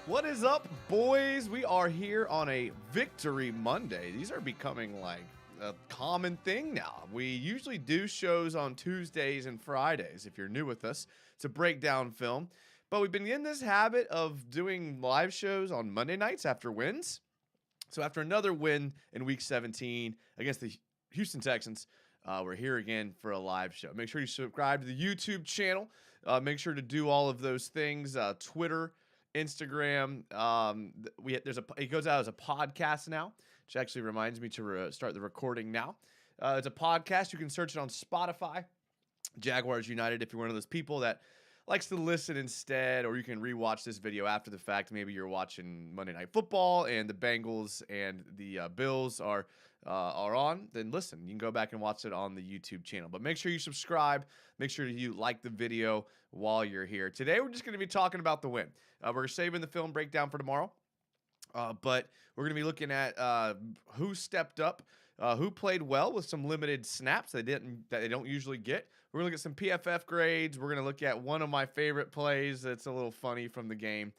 What is up, boys? We are here on a Victory Monday. These are becoming like a common thing now. We usually do shows on Tuesdays and Fridays, if you're new with us, to break down film. But we've been in this habit of doing live shows on Monday nights after wins. So after another win in Week 17 against the Houston Texans, we're here again for a live show. Make sure you subscribe to the YouTube channel. Make sure to do all of those things. Twitter, Instagram. It goes out as a podcast now, which actually reminds me to start the recording now. It's a podcast. You can search it on Spotify. Jaguars United, if you're one of those people that likes to listen instead, or you can rewatch this video after the fact. Maybe you're watching Monday Night Football and the Bengals and the Bills are on, then listen. You can go back and watch it on the YouTube channel. But make sure you subscribe. Make sure you like the video while you're here. Today, we're just going to be talking about the win. We're saving the film breakdown for tomorrow. But we're going to be looking at who stepped up, who played well with some limited snaps that they don't usually get. We're going to look at some PFF grades. We're going to look at one of my favorite plays that's a little funny from the game.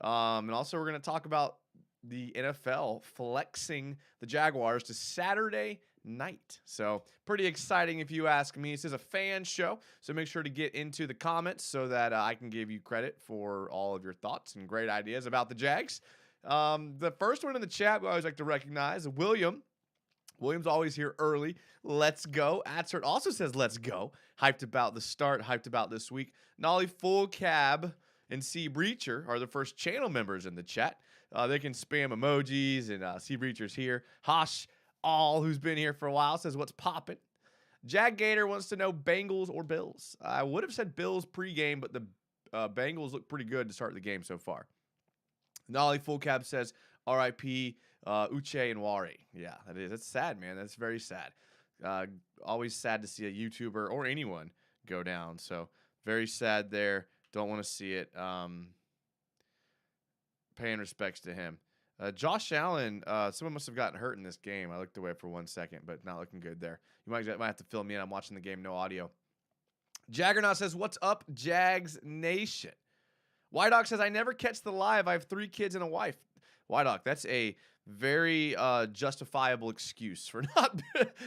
And also we're going to talk about the NFL flexing the Jaguars to Saturday night. So pretty exciting if you ask me. This is a fan show, so make sure to get into the comments so that I can give you credit for all of your thoughts and great ideas about the Jags. The first one in the chat we always like to recognize, William's always here early. Let's go. Atzert also says let's go. Hyped about the start, hyped about this week. Nolly Full Cab and C Breacher are the first channel members in the chat. They can spam emojis, and C Breacher's here. Hosh All, who's been here for a while, says what's poppin'. Jag Gator wants to know Bengals or Bills. I would have said Bills pregame, but the Bengals look pretty good to start the game so far. Nolly Full Cab says R.I.P. Uche and Wari. Yeah, that's sad, man. That's very sad. Always sad to see a YouTuber or anyone go down. So very sad there. Don't want to see it. Paying respects to him. Josh Allen, someone must have gotten hurt in this game. I looked away for 1 second, but not looking good there. You might have to fill me in. I'm watching the game, no audio. Jaggernaut says, what's up, Jags Nation? Wydock says, I never catch the live. I have 3 kids and a wife. Wydock, that's a very justifiable excuse for not.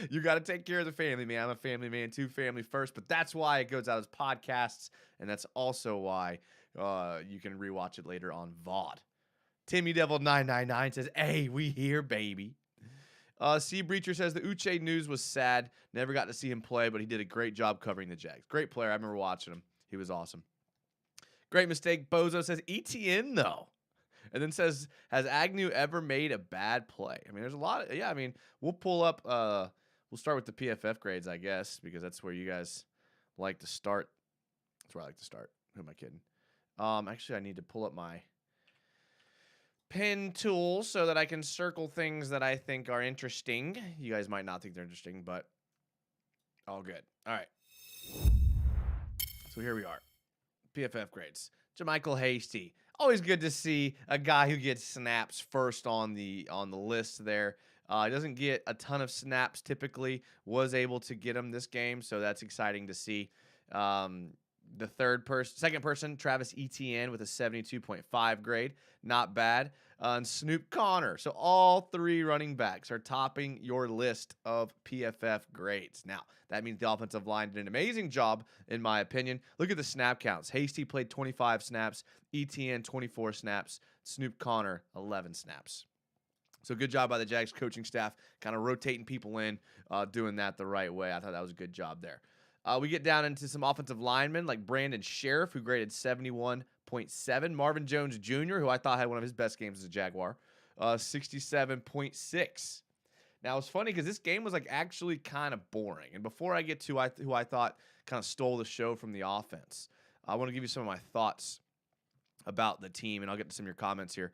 You got to take care of the family, man. I'm a family man too, family first. But that's why it goes out as podcasts, and that's also why you can rewatch it later on VOD. Timmy Devil 999 says, hey, we here, baby. C Breacher says the Uche news was sad. Never got to see him play, but he did a great job covering the Jags. Great player. I remember watching him. He was awesome. Great mistake. Bozo says ETN though. And then says, has Agnew ever made a bad play? I mean, there's a lot of, we'll pull up, we'll start with the PFF grades, I guess, because that's where you guys like to start. That's where I like to start. Who am I kidding? Actually, I need to pull up my pen tool so that I can circle things that I think are interesting. You guys might not think they're interesting, but all good. All right. So here we are. PFF grades. JaMychal Hasty. Always good to see a guy who gets snaps first on the list there. He doesn't get a ton of snaps typically. Was able to get him this game, so that's exciting to see. The second person, Travis Etienne with a 72.5 grade. Not bad. And Snoop Connor. So all 3 running backs are topping your list of PFF grades. Now, that means the offensive line did an amazing job, in my opinion. Look at the snap counts. Hasty played 25 snaps. Etienne, 24 snaps. Snoop Connor, 11 snaps. So good job by the Jags coaching staff, kind of rotating people in, doing that the right way. I thought that was a good job there. We get down into some offensive linemen like Brandon Sheriff, who graded 71.7. Marvin Jones Jr., who I thought had one of his best games as a Jaguar, 67.6. Now, it's funny because this game was like actually kind of boring. And before I get to who I thought kind of stole the show from the offense, I want to give you some of my thoughts about the team, and I'll get to some of your comments here.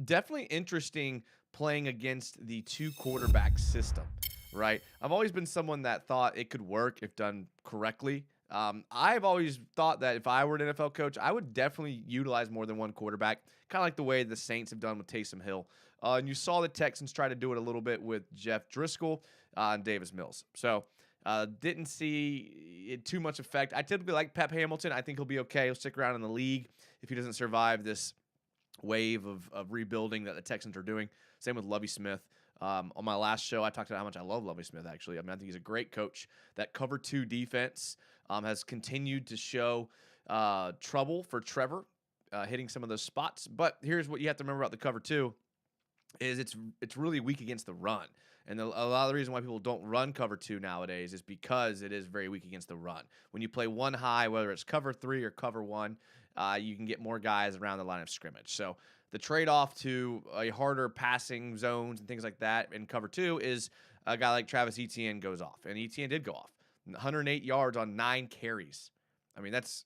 Definitely interesting playing against the 2-quarterback system. Right. I've always been someone that thought it could work if done correctly. I've always thought that if I were an NFL coach, I would definitely utilize more than one quarterback, kind of like the way the Saints have done with Taysom Hill. And you saw the Texans try to do it a little bit with Jeff Driscoll and Davis Mills. So didn't see it too much effect. I typically like Pep Hamilton. I think he'll be okay. He'll stick around in the league if he doesn't survive this wave of rebuilding that the Texans are doing. Same with Lovie Smith. On my last show, I talked about how much I love Lovie Smith, actually. I mean, I think he's a great coach. That cover 2 defense has continued to show trouble for Trevor, hitting some of those spots. But here's what you have to remember about the cover 2 is it's really weak against the run. And a lot of the reason why people don't run cover 2 nowadays is because it is very weak against the run. When you play 1 high, whether it's cover 3 or cover 1, you can get more guys around the line of scrimmage. So the trade-off to a harder passing zones and things like that in cover 2 is a guy like Travis Etienne goes off. And Etienne did go off. 108 yards on 9 carries. I mean, that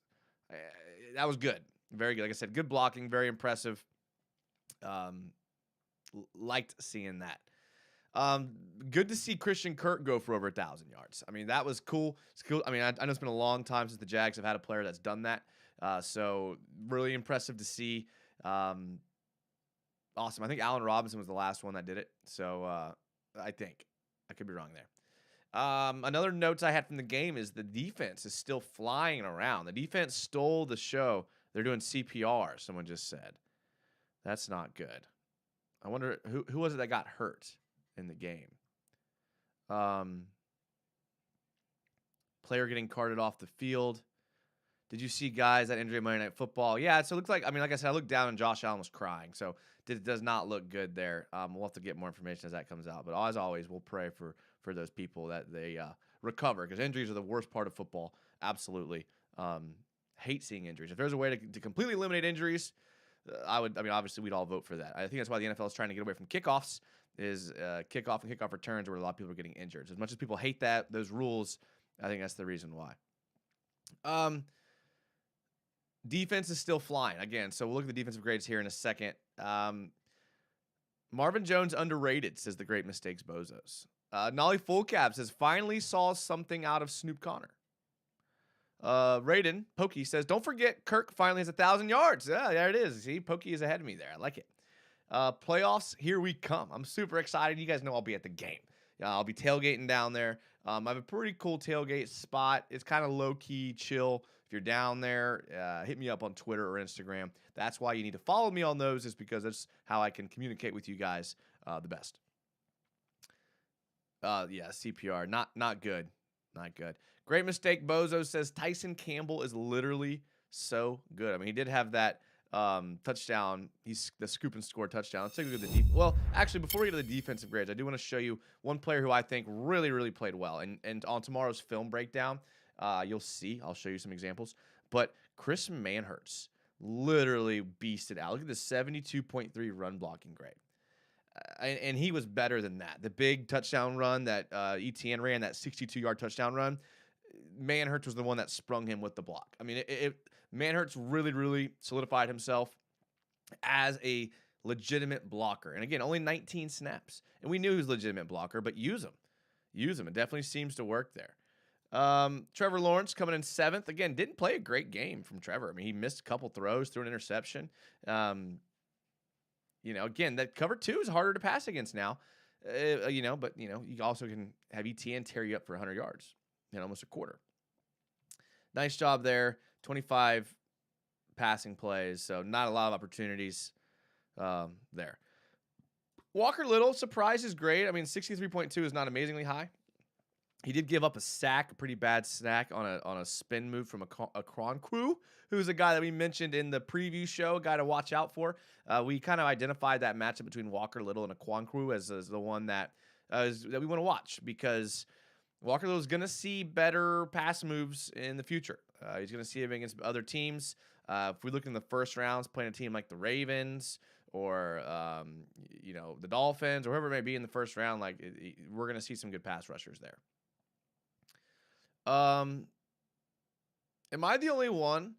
was good. Very good. Like I said, good blocking, very impressive. Liked seeing that. Good to see Christian Kirk go for over 1,000 yards. I mean, that was cool. It's cool. I mean, I know it's been a long time since the Jags have had a player that's done that. So really impressive to see. Awesome. I think Allen Robinson was the last one that did it. So I think I could be wrong there. Another notes I had from the game is the defense is still flying around. The defense stole the show. They're doing CPR, someone just said. That's not good. I wonder who was it that got hurt in the game? Player getting carted off the field. Did you see guys that injury Monday Night Football? Yeah, so it looks like, I mean, like I said, I looked down and Josh Allen was crying. So it does not look good there. We'll have to get more information as that comes out. But as always, we'll pray for those people that they recover, because injuries are the worst part of football. Absolutely. Hate seeing injuries. If there's a way to completely eliminate injuries, obviously we'd all vote for that. I think that's why the NFL is trying to get away from kickoffs, is kickoff and kickoff returns where a lot of people are getting injured. As much as people hate those rules, I think that's the reason why. Defense is still flying. Again, so we'll look at the defensive grades here in a second. Marvin Jones underrated, says the Great Mistakes Bozos. Nolly Fullcap says, finally saw something out of Snoop Connor. Raiden, Pokey, says, don't forget Kirk finally has 1,000 yards. Yeah, there it is. See, Pokey is ahead of me there. I like it. Playoffs, here we come. I'm super excited. You guys know I'll be at the game. I'll be tailgating down there. I have a pretty cool tailgate spot. It's kind of low-key, chill. If you're down there, hit me up on Twitter or Instagram. That's why you need to follow me on those, is because that's how I can communicate with you guys the best. Yeah, CPR. Not good. Not good. Great Mistake Bozo says Tyson Campbell is literally so good. I mean, he did have that touchdown. He's the scoop and score touchdown. Let's take a look at the well, actually, before we get to the defensive grades, I do want to show you one player who I think really, really played well. And on tomorrow's film breakdown, you'll see. I'll show you some examples. But Chris Manhertz literally beasted out. Look at the 72.3 run blocking grade. And he was better than that. The big touchdown run that Etienne ran, that 62-yard touchdown run, Manhertz was the one that sprung him with the block. I mean, Manhertz really, really solidified himself as a legitimate blocker. And again, only 19 snaps. And we knew he was a legitimate blocker, but use him. Use him. It definitely seems to work there. Trevor Lawrence coming in 7th. Again, didn't play a great game from Trevor. I mean, he missed a couple throws, threw an interception. Again, that cover 2 is harder to pass against now. But you also can have Etienne tear you up for 100 yards. Almost a quarter. Nice job there. 25 passing plays, so not a lot of opportunities there. Walker Little, surprise is great. I mean, 63.2 is not amazingly high. He did give up a pretty bad sack on a spin move from a Kronkwu, who's a guy that we mentioned in the preview show, a guy to watch out for. We kind of identified that matchup between Walker Little and a Kronkwu as the one that we want to watch, because Walker Little is going to see better pass moves in the future. He's going to see it against other teams. If we look in the first rounds, playing a team like the Ravens or the Dolphins or whoever it may be in the first round, we're going to see some good pass rushers there. Am I the only one,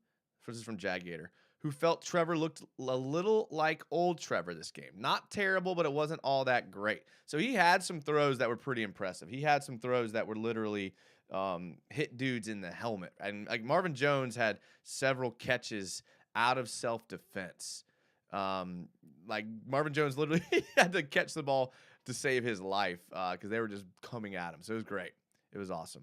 this is from Jaggator, who felt Trevor looked a little like old Trevor this game? Not terrible, but it wasn't all that great. So he had some throws that were pretty impressive. He had some throws that were literally hit dudes in the helmet. And like Marvin Jones had several catches out of self-defense. Like Marvin Jones literally had to catch the ball to save his life because they were just coming at him. So it was great. It was awesome.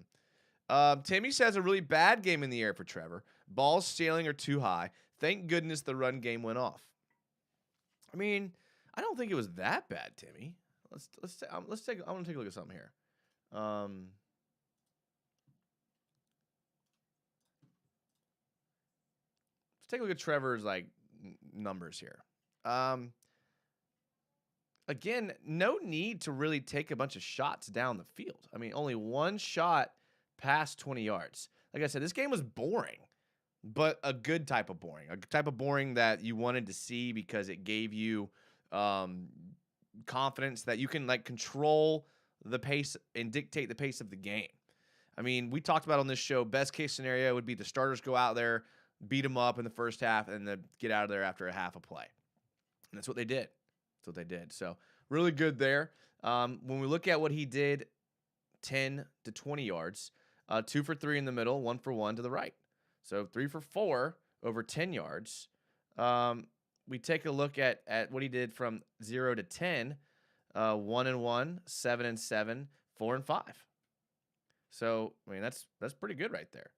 Timmy says a really bad game in the air for Trevor. Balls sailing are too high. Thank goodness the run game went off. I mean, I don't think it was that bad, Timmy. I want to take a look at something here. Let's take a look at Trevor's numbers here. Again, no need to really take a bunch of shots down the field. I mean, only one shot past 20 yards. Like I said, this game was boring, but a good type of boring. A type of boring that you wanted to see because it gave you confidence that you can control the pace and dictate the pace of the game. I mean, we talked about on this show, best case scenario would be the starters go out there, beat them up in the first half, and then get out of there after a half a play. And that's what they did. So really good there. When we look at what he did, 10 to 20 yards, 2 for 3 in the middle, 1 for 1 to the right. So 3 for 4 over 10 yards. We take a look at what he did from 0 to 10, 1 and 1, 7 and 7, 4 and 5. So, I mean, that's pretty good right there.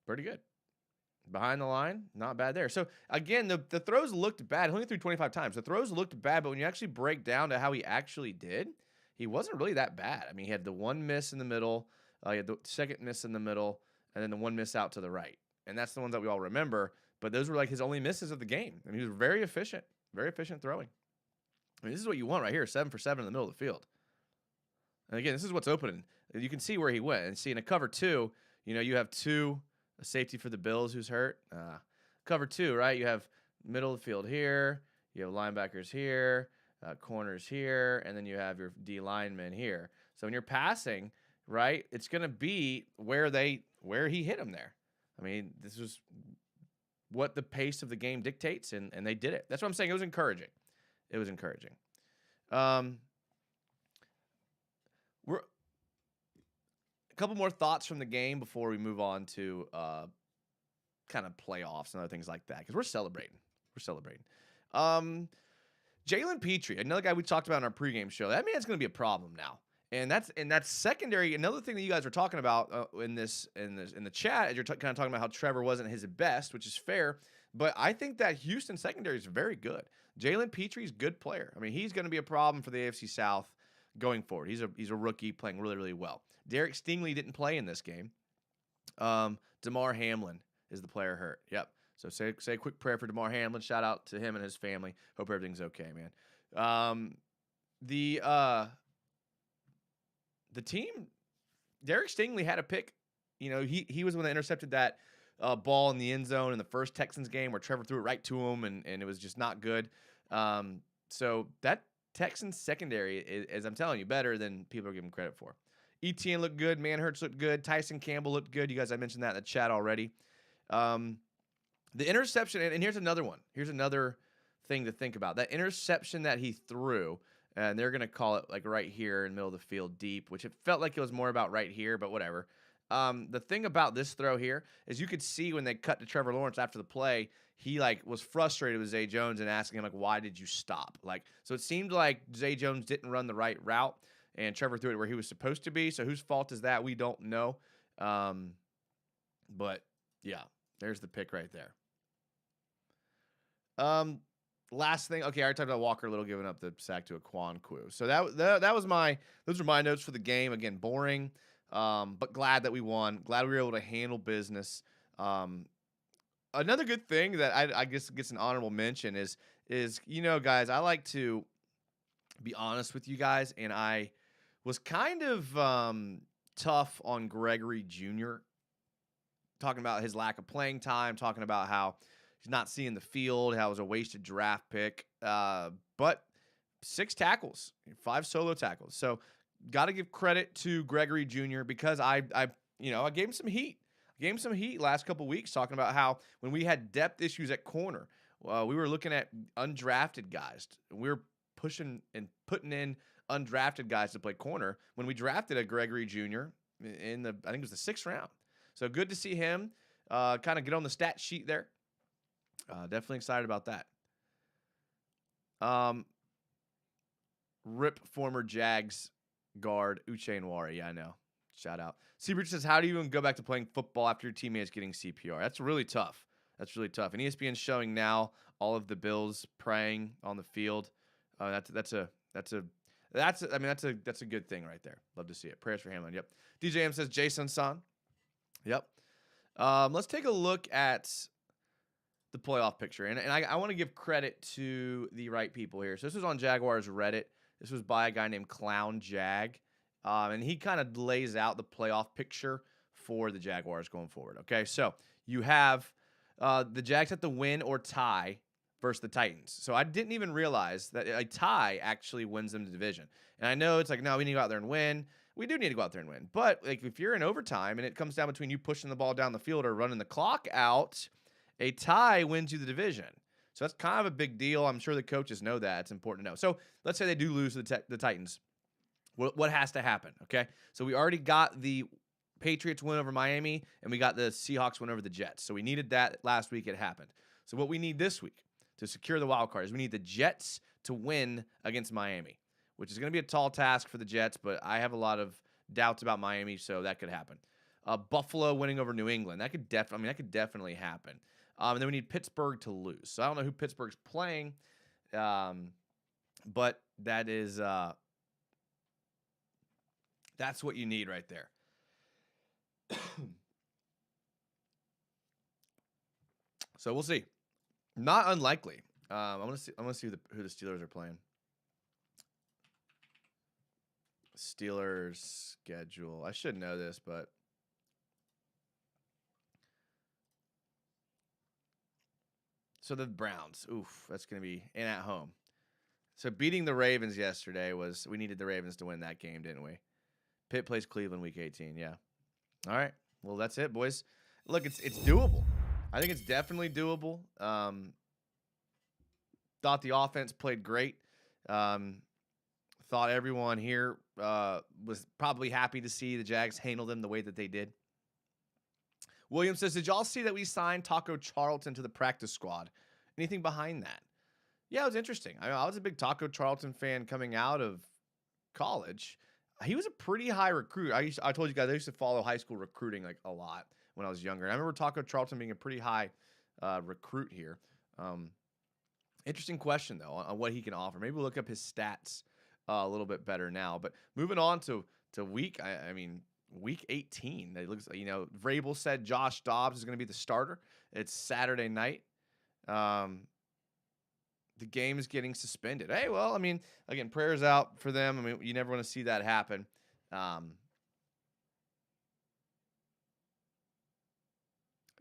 Pretty good. Behind the line, not bad there. So, again, the throws looked bad. He only threw 25 times. The throws looked bad, but when you actually break down to how he actually did, he wasn't really that bad. I mean, he had the one miss in the middle, he had the second miss in the middle, and then the one miss out to the right. And that's the ones that we all remember, but those were his only misses of the game. I mean, he was very efficient throwing. I mean, this is what you want right here, 7 for 7 in the middle of the field. And again, this is what's opening. You can see where he went. And see, in a cover 2, you have a safety for the Bills who's hurt. Cover 2, right? You have middle of the field here. You have linebackers here, corners here, and then you have your D linemen here. So when you're passing, right, it's going to be where he hit him there. I mean, this was what the pace of the game dictates, and they did it. That's what I'm saying. It was encouraging. A couple more thoughts from the game before we move on to kind of playoffs and other things like that, because we're celebrating. Jalen Petrie, another guy we talked about in our pregame show. That man's going to be a problem now, and that's secondary. Another thing that you guys are talking about in the chat, as you're kind of talking about how Trevor wasn't his best, which is fair. But I think that Houston secondary is very good. Jalen Petrie's a good player. I mean, he's going to be a problem for the AFC South going forward. He's a rookie playing really, really well. Derek Stingley didn't play in this game. Damar Hamlin is the player hurt. Yep. So say a quick prayer for Damar Hamlin. Shout out to him and his family. Hope everything's okay, man. The team, Derek Stingley had a pick. He was the one that intercepted that ball in the end zone in the first Texans game where Trevor threw it right to him, and it was just not good. So that Texans secondary is, I'm telling you, better than people are giving credit for. Etienne looked good. Manhurts looked good. Tyson Campbell looked good. You guys, I mentioned that in the chat already. The interception, and here's another one. Here's another thing to think about. That interception that he threw, and they're going to call it right here in the middle of the field deep, which it felt like it was more about right here, but whatever. The thing about this throw here is you could see when they cut to Trevor Lawrence after the play, he was frustrated with Zay Jones and asking him why did you stop? So it seemed like Zay Jones didn't run the right route, and Trevor threw it where he was supposed to be. So whose fault is that? We don't know. But yeah, there's the pick right there. Last thing. Okay, I already talked about Walker Little giving up the sack to Okonkwo. So those were my notes for the game. Again, boring, but glad that we won. Glad we were able to handle business. Another good thing that I guess gets an honorable mention is guys, I like to be honest with you guys, and I was kind of tough on Gregory Jr., talking about his lack of playing time, talking about how he's not seeing the field, how it was a wasted draft pick. But 6 tackles, 5 solo tackles. So got to give credit to Gregory Jr. because I gave him some heat. Last couple weeks talking about how when we had depth issues at corner, we were looking at undrafted guys. We were pushing and putting in undrafted guys to play corner when we drafted a Gregory Jr. in I think it was the 6th round. So good to see him kind of get on the stat sheet there. Definitely excited about that. Rip former Jags guard Uche Nwari. Yeah, I know. Shout out. Seabridge says, how do you even go back to playing football after your teammates getting CPR? That's really tough. That's really tough. And ESPN's showing now all of the Bills praying on the field. That's a good thing right there. Love to see it. Prayers for Hamlin. Yep. DJM says Jason Son. Yep. Let's take a look at the playoff picture. And I want to give credit to the right people here. So this was on Jaguars Reddit. This was by a guy named Clown Jag. And he kind of lays out the playoff picture for the Jaguars going forward. Okay, so you have the Jags have to win or tie versus the Titans. So I didn't even realize that a tie actually wins them the division. And I know it's like, no, we need to go out there and win. We do need to go out there and win. But like if you're in overtime and it comes down between you pushing the ball down the field or running the clock out, a tie wins you the division. So that's kind of a big deal. I'm sure the coaches know that. It's important to know. So let's say they do lose to the Titans. What has to happen? Okay, so we already got the Patriots win over Miami, and we got the Seahawks win over the Jets. So we needed that last week. It happened. So what we need this week to secure the wild card is we need the Jets to win against Miami, which is going to be a tall task for the Jets, but I have a lot of doubts about Miami, so that could happen. Buffalo winning over New England. That could definitely happen. And then we need Pittsburgh to lose. So I don't know who Pittsburgh's playing, but that is that's what you need right there. So we'll see. Not unlikely. I want to see who the Steelers are playing. Steelers schedule. I should know this, but so the Browns. Oof, that's going to be in at home. So beating the Ravens yesterday we needed the Ravens to win that game, didn't we? Pitt plays Cleveland week 18, yeah. All right. Well, that's it, boys. Look, it's doable. I think it's definitely doable. Thought the offense played great. Thought everyone here was probably happy to see the Jags handle them the way that they did. William says, did y'all see that we signed Taco Charlton to the practice squad? Anything behind that? Yeah, it was interesting. I was a big Taco Charlton fan coming out of college. He was a pretty high recruit. I told you guys I used to follow high school recruiting like a lot when I was younger. And I remember Taco Charlton being a pretty high recruit here. Interesting question though on what he can offer. Maybe we'll look up his stats a little bit better now. But moving on to week 18. It looks, Vrabel said Josh Dobbs is going to be the starter. It's Saturday night. The game is getting suspended. Hey, well, again, prayers out for them. You never want to see that happen.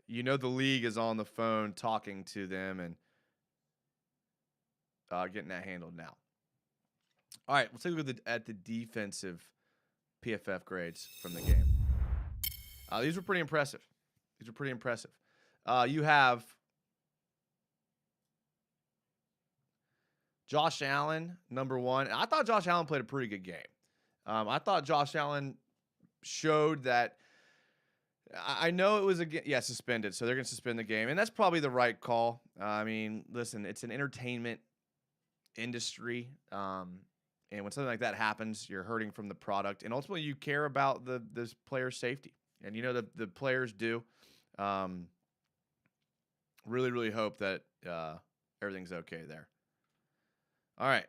The league is on the phone talking to them and getting that handled now. All right, let's take a look at the defensive PFF grades from the game. These were pretty impressive. You have Josh Allen, number one. I thought Josh Allen played a pretty good game. I thought Josh Allen showed that. I know it was suspended, so they're going to suspend the game, and that's probably the right call. Listen, it's an entertainment industry, and when something like that happens, you're hurting from the product, and ultimately you care about the player's safety, and the players do. Really, really hope that everything's okay there. All right.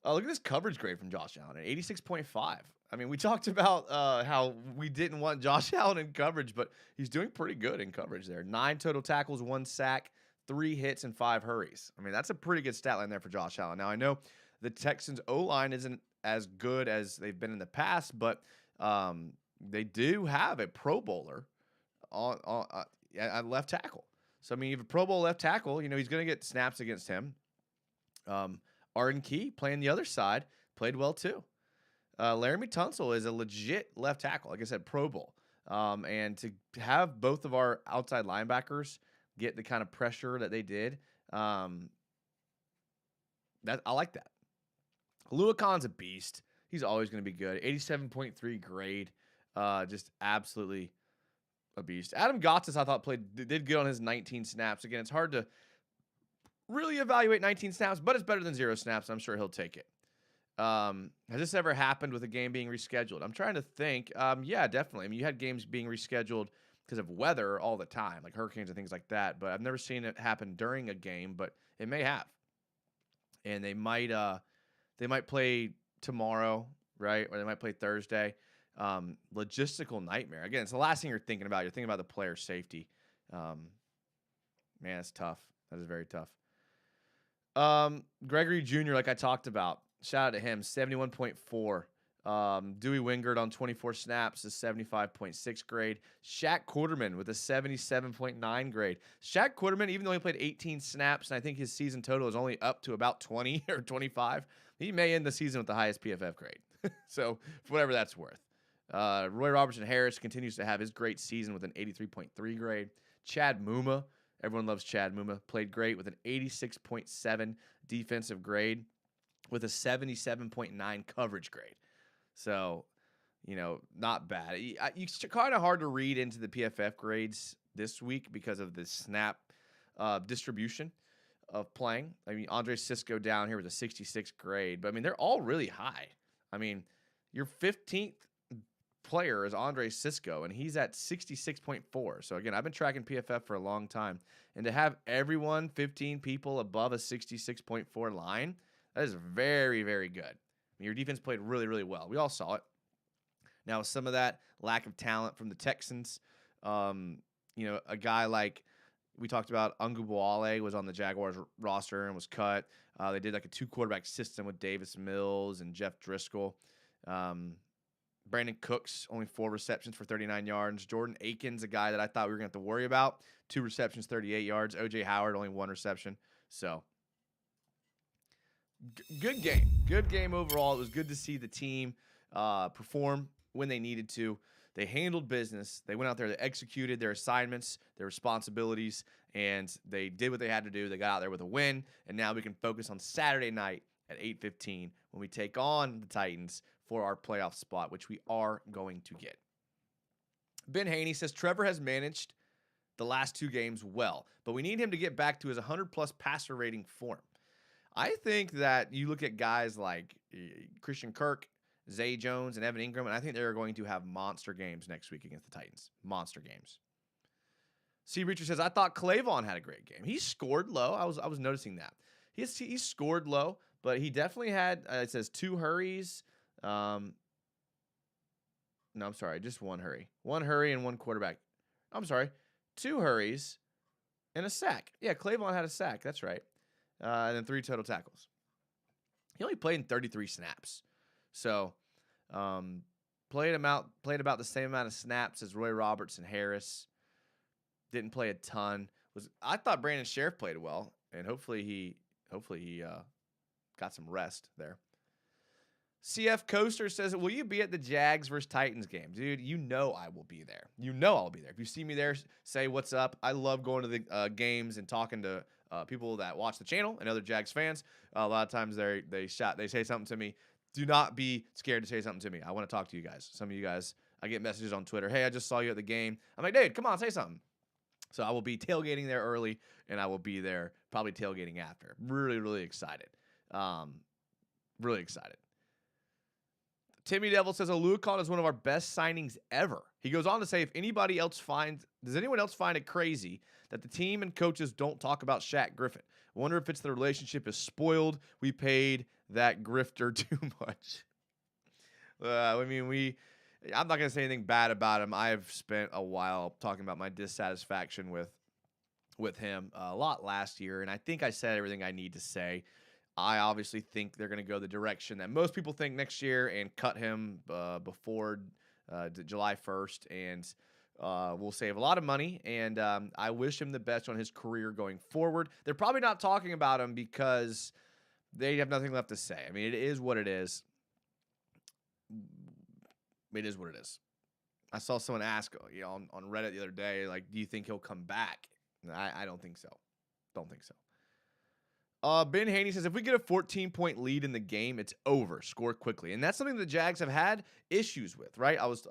Look at this coverage grade from Josh Allen at 86.5. We talked about how we didn't want Josh Allen in coverage, but he's doing pretty good in coverage there. 9 total tackles, 1 sack, 3 hits, and 5 hurries. That's a pretty good stat line there for Josh Allen. Now, I know the Texans' O-line isn't as good as they've been in the past, but they do have a Pro Bowler at left tackle. So, you have a Pro Bowl left tackle. He's going to get snaps against him. Arden Key, playing the other side, played well too. Laramie Tunsil is a legit left tackle. Like I said, Pro Bowl. And to have both of our outside linebackers get the kind of pressure that they did, I like that. Luakon's a beast. He's always going to be good. 87.3 grade. Just absolutely a beast. Adam Gotsis, I thought, did good on his 19 snaps. Again, it's hard to really evaluate 19 snaps, but it's better than 0 snaps. I'm sure he'll take it. Has this ever happened with a game being rescheduled? I'm trying to think. Yeah, definitely. You had games being rescheduled because of weather all the time, like hurricanes and things like that. But I've never seen it happen during a game, but it may have. And they might play tomorrow, right? Or they might play Thursday. Logistical nightmare. Again, it's the last thing you're thinking about. You're thinking about the player safety. Man, it's tough. That is very tough. Gregory Jr., like I talked about, shout out to him, 71.4. Dewey Wingard on 24 snaps is 75.6 grade. Shaq Quarterman with a 77.9 grade. Shaq Quarterman, even though he played 18 snaps, and I think his season total is only up to about 20 or 25, he may end the season with the highest PFF grade. So, for whatever that's worth. Roy Robertson Harris continues to have his great season with an 83.3 grade. Chad Muma, everyone loves Chad Muma, played great with an 86.7 defensive grade with a 77.9 coverage grade. So, not bad. It's kind of hard to read into the PFF grades this week because of the snap distribution of playing. I mean, Andre Cisco down here with a 66 grade, but I mean, they're all really high. I mean, your 15th player is Andre Cisco, and he's at 66.4. So, again, I've been tracking PFF for a long time, and to have everyone, 15 people above a 66.4 line, that is very, very good. I mean, your defense played really, really well. We all saw it. Now, some of that lack of talent from the Texans, a guy like we talked about, Ungubuale was on the Jaguars roster and was cut. They did like a 2-quarterback system with Davis Mills and Jeff Driscoll. Brandon Cooks, only 4 receptions for 39 yards. Jordan Akins, a guy that I thought we were going to have to worry about, 2 receptions, 38 yards. O.J. Howard, only 1 reception. So, good game. Good game overall. It was good to see the team perform when they needed to. They handled business. They went out there, they executed their assignments, their responsibilities, and they did what they had to do. They got out there with a win, and now we can focus on Saturday night at 8:15 when we take on the Titans for our playoff spot, which we are going to get. Ben Haney says Trevor has managed the last 2 games well, but we need him to get back to his 100-plus passer rating form. I think that you look at guys like Christian Kirk, Zay Jones, and Evan Ingram, and I think they're going to have monster games next week against the Titans. Monster games. C. Reacher says, I thought Clavon had a great game. He scored low. I was noticing that. He scored low, but he definitely had, it says 2 hurries. No, I'm sorry, just 1 hurry. 1 hurry and 1 quarterback. I'm sorry, 2 hurries and a sack. Yeah, Clavon had a sack. That's right. And then 3 total tackles. He only played in 33 snaps. So, played about the same amount of snaps as Roy Robertson Harris. Didn't play a ton. I thought Brandon Sheriff played well, and hopefully he got some rest there. CF Coaster says, will you be at the Jags versus Titans game? Dude, you know I will be there. You know I'll be there. If you see me there, say what's up. I love going to the games and talking to people that watch the channel and other Jags fans. A lot of times they say something to me. Do not be scared to say something to me. I want to talk to you guys. Some of you guys, I get messages on Twitter. Hey, I just saw you at the game. I'm like, dude, come on, say something. So I will be tailgating there early, and I will be there probably tailgating after. Really, really excited. Really excited. Timmy Devil says Oluokun is one of our best signings ever. He goes on to say, does anyone else find it crazy that the team and coaches don't talk about Shaq Griffin? I wonder if it's the relationship is spoiled. We paid that grifter too much. I'm not going to say anything bad about him. I've spent a while talking about my dissatisfaction with him a lot last year, and I think I said everything I need to say. I obviously think they're going to go the direction that most people think next year and cut him before July 1st, and we'll save a lot of money, and I wish him the best on his career going forward. They're probably not talking about him because they have nothing left to say. I mean, it is what it is. It is what it is. I saw someone ask, on Reddit the other day, like, do you think he'll come back? I don't think so. Don't think so. Ben Haney says, if we get a 14-point lead in the game, it's over. Score quickly. And that's something the Jags have had issues with, right? I was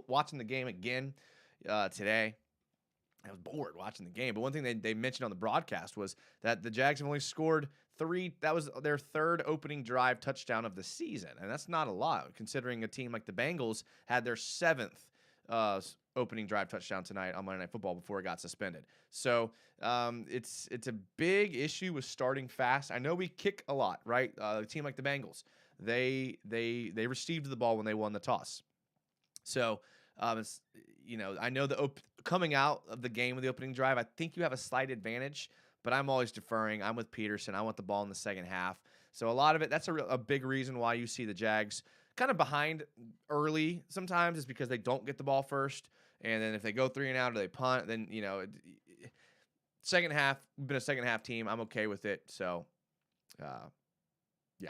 watching the game again today. I was bored watching the game. But one thing they mentioned on the broadcast was that the Jags have only scored 3. That was their 3rd opening drive touchdown of the season. And that's not a lot, considering a team like the Bengals had their 7th opening drive touchdown tonight on Monday Night Football before it got suspended. So it's a big issue with starting fast. I know we kick a lot, right? A team like the Bengals, they received the ball when they won the toss. So it's, I know coming out of the game with the opening drive, I think you have a slight advantage, but I'm always deferring. I'm with Peterson. I want the ball in the second half. So a lot of it, that's a big reason why you see the Jags kind of behind early sometimes, is because they don't get the ball first. And then if they go 3 and out or they punt, then, second half, we've been a second half team. I'm okay with it. So, yeah.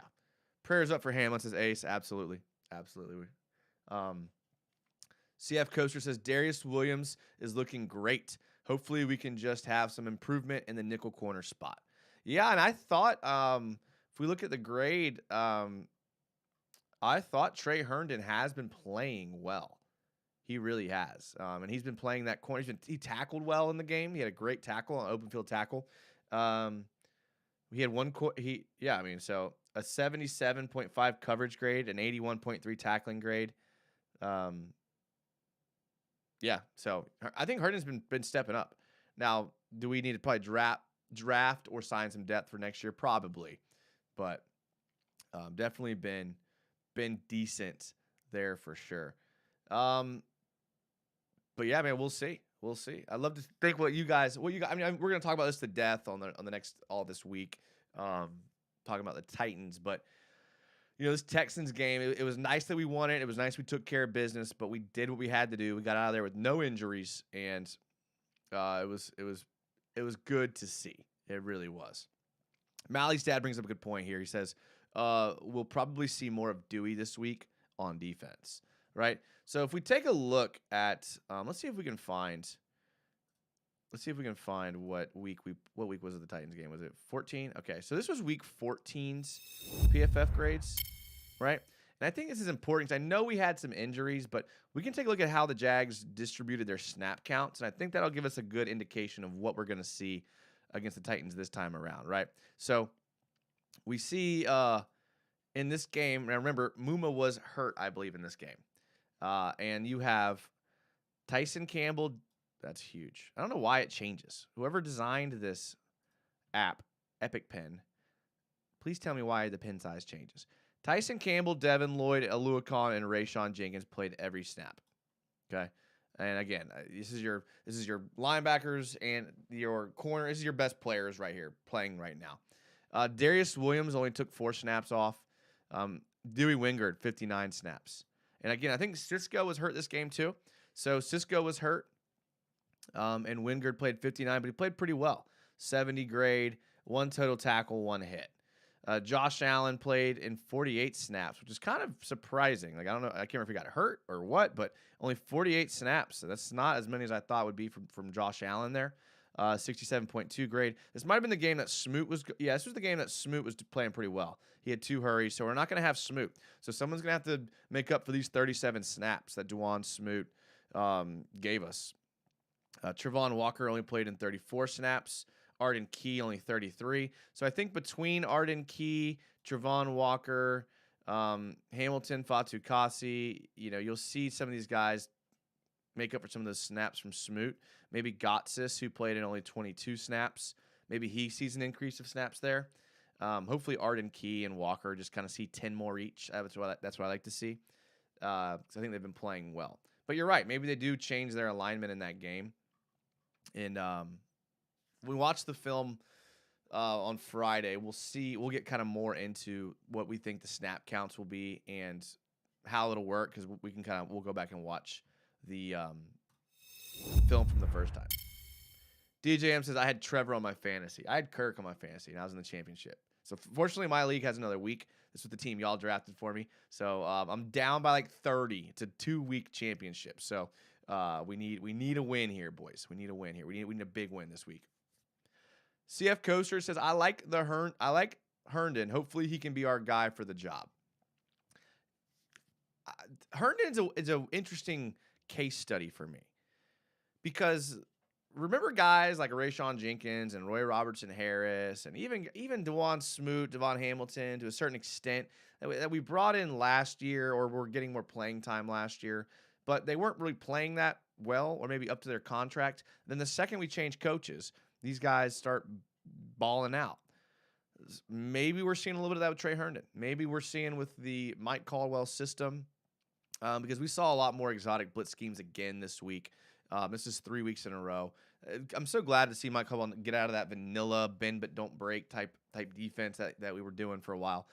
Prayers up for Hamlin, says Ace. Absolutely. Absolutely. CF Coaster says Darius Williams is looking great. Hopefully we can just have some improvement in the nickel corner spot. Yeah, and I thought if we look at the grade, I thought Trey Herndon has been playing well. He really has. And he's been playing that corner. He tackled well in the game. He had a great tackle, an open field tackle. He had so a 77.5 coverage grade, an 81.3 tackling grade. Yeah, so I think Herndon's been stepping up. Now, do we need to probably draft or sign some depth for next year? Probably, but definitely been decent there for sure. But yeah, man, we'll see. We'll see. I'd love to think what you guys. I mean, we're gonna talk about this to death on the next all this week. Talking about the Titans, but this Texans game, it was nice that we won it. It was nice we took care of business, but we did what we had to do. We got out of there with no injuries, and it was good to see. It really was. Mally's dad brings up a good point here. He says we'll probably see more of Dewey this week on defense, right? So if we take a look at, let's see if we can find what week was it the Titans game? Was it 14? Okay, so this was week 14's PFF grades, right? And I think this is important because I know we had some injuries, but we can take a look at how the Jags distributed their snap counts, and I think that'll give us a good indication of what we're going to see against the Titans this time around, right? So we see in this game, now remember, Muma was hurt, I believe, in this game. And you have Tyson Campbell. That's huge. I don't know why it changes. Whoever designed this app, Epic Pen, please tell me why the pen size changes. Tyson Campbell, Devin Lloyd, Aluakon, and Rayshon Jenkins played every snap. Okay, and again, this is your linebackers and your corner. This is your best players right here playing right now. Darius Williams only took 4 snaps off. Dewey Wingard 59 snaps. And again, I think Cisco was hurt this game too. So Cisco was hurt. And Wingard played 59, but he played pretty well. 70 grade, 1 total tackle, 1 hit. Josh Allen played in 48 snaps, which is kind of surprising. Like, I don't know, I can't remember if he got hurt or what, but only 48 snaps. So that's not as many as I thought would be from Josh Allen there. 67.2 grade. This might have been the game that Smoot was. Yeah, this was the game that Smoot was playing pretty well. He had 2 hurries, so we're not going to have Smoot. So someone's going to have to make up for these 37 snaps that Dwan Smoot gave us. Trevon Walker only played in 34 snaps. Arden Key only 33. So I think between Arden Key, Trevon Walker, Hamilton, Fatu Kasi, you'll see some of these guys make up for some of those snaps from Smoot. Maybe Gotsis, who played in only 22 snaps. Maybe he sees an increase of snaps there. Hopefully Arden Key and Walker just kind of see 10 more each. That's what I like to see. Because I think they've been playing well. But you're right. Maybe they do change their alignment in that game. And we watch the film on Friday. We'll get kind of more into what we think the snap counts will be and how it'll work, because we'll go back and watch the film from the first time. DJM says, I had Trevor on my fantasy. I had Kirk on my fantasy, and I was in the championship. So fortunately, my league has another week. This was the team y'all drafted for me. So I'm down by like 30. It's a 2-week championship. So we need a win here, boys. We need a win here. We need a big win this week. CF Coaster says, I like Herndon. Hopefully he can be our guy for the job. Herndon is an interesting case study for me, because remember guys like Rayshon Jenkins and Roy Robertson Harris and even Dwan Smoot, Devon Hamilton to a certain extent that we brought in last year, or were getting more playing time last year. but they weren't really playing that well or maybe up to their contract. Then the second we change coaches, these guys start balling out. Maybe we're seeing a little bit of that with Trey Herndon. Maybe we're seeing with the Mike Caldwell system because we saw a lot more exotic blitz schemes again this week. This is 3 weeks in a row. I'm so glad to see Mike Caldwell get out of that vanilla bend but don't break type defense that we were doing for a while.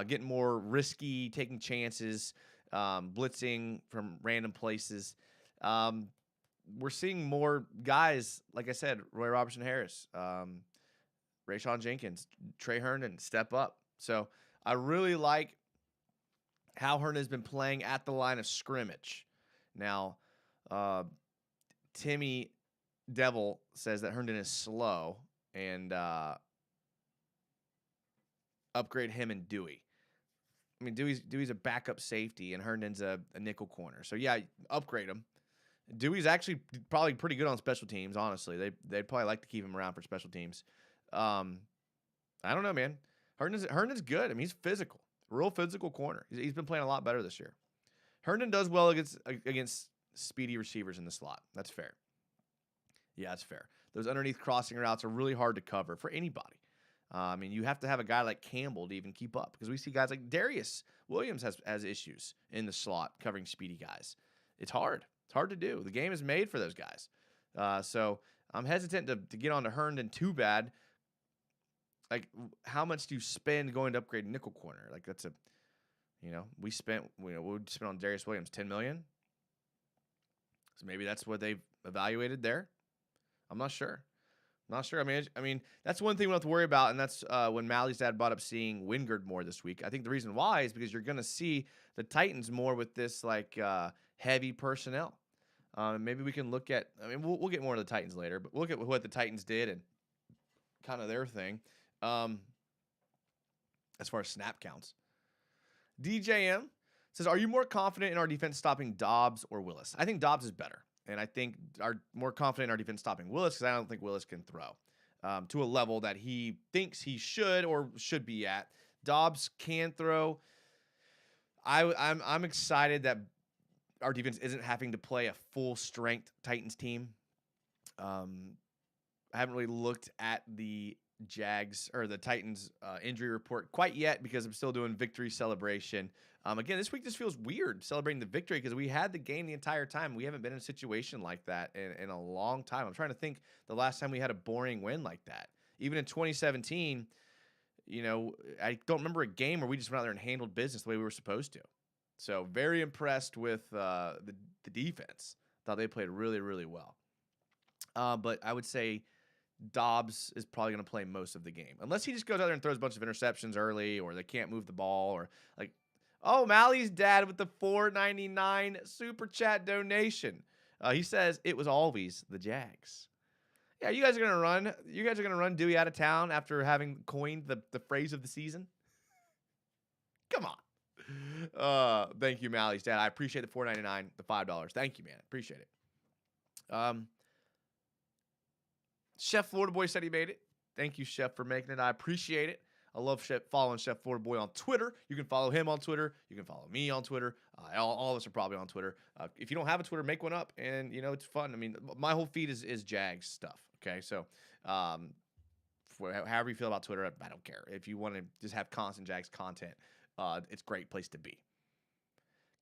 Getting more risky, taking chances, blitzing from random places. We're seeing more guys, like I said, Roy Robertson-Harris, Rayshon Jenkins, Trey Herndon step up. So I really like how Herndon has been playing at the line of scrimmage. Now, Timmy Devil says that Herndon is slow and upgrade him and Dewey. I mean, Dewey's a backup safety and Herndon's a nickel corner. So, yeah, upgrade him. Dewey's actually probably pretty good on special teams, honestly. They'd probably like to keep him around for special teams. I don't know, man. Herndon's good. I mean, he's physical. Real physical corner. He's been playing a lot better this year. Herndon does well against speedy receivers in the slot. That's fair. Yeah, that's fair. Those underneath crossing routes are really hard to cover for anybody. I mean, you have to have a guy like Campbell to even keep up because we see guys like Darius Williams has issues in the slot covering speedy guys. It's hard. It's hard to do. The game is made for those guys. So I'm hesitant to get on to Herndon too bad. Like, how much do you spend going to upgrade nickel corner? Like, that's we spent on Darius Williams $10 million. So maybe that's what they've evaluated there. I'm not sure. I mean, that's one thing we don't have to worry about, and that's when Mally's dad brought up seeing Wingard more this week. I think the reason why is because you're going to see the Titans more with this heavy personnel. Maybe we can look at. I mean, we'll get more to the Titans later, but we'll look at what the Titans did and kind of their thing. As far as snap counts, DJM says, "Are you more confident in our defense stopping Dobbs or Willis?" I think Dobbs is better. And I think are more confident in our defense stopping Willis because I don't think Willis can throw to a level that he thinks he should or should be at. Dobbs can throw. I'm excited that our defense isn't having to play a full strength Titans team. I haven't really looked at the Jags or the Titans injury report quite yet because I'm still doing victory celebration. Again, this week just feels weird celebrating the victory because we had the game the entire time. We haven't been in a situation like that in a long time. I'm trying to think the last time we had a boring win like that. Even in 2017, I don't remember a game where we just went out there and handled business the way we were supposed to. So very impressed with the defense. Thought they played really, really well. But I would say Dobbs is probably going to play most of the game. Unless he just goes out there and throws a bunch of interceptions early or they can't move the ball or like, oh, Mally's dad with the $4.99 super chat donation. He says it was always the Jags. Yeah, you guys are gonna run Dewey out of town after having coined the phrase of the season. Come on. Thank you, Mally's dad. I appreciate the $4.99, the $5. Thank you, man. Appreciate it. Chef Florida Boy said he made it. Thank you, Chef, for making it. I appreciate it. I love following Chef Florida Boy on Twitter. You can follow him on Twitter. You can follow me on Twitter. All of us are probably on Twitter. If you don't have a Twitter, make one up, and it's fun. I mean, my whole feed is Jags stuff. Okay, so however you feel about Twitter, I don't care. If you want to just have constant Jags content, it's a great place to be.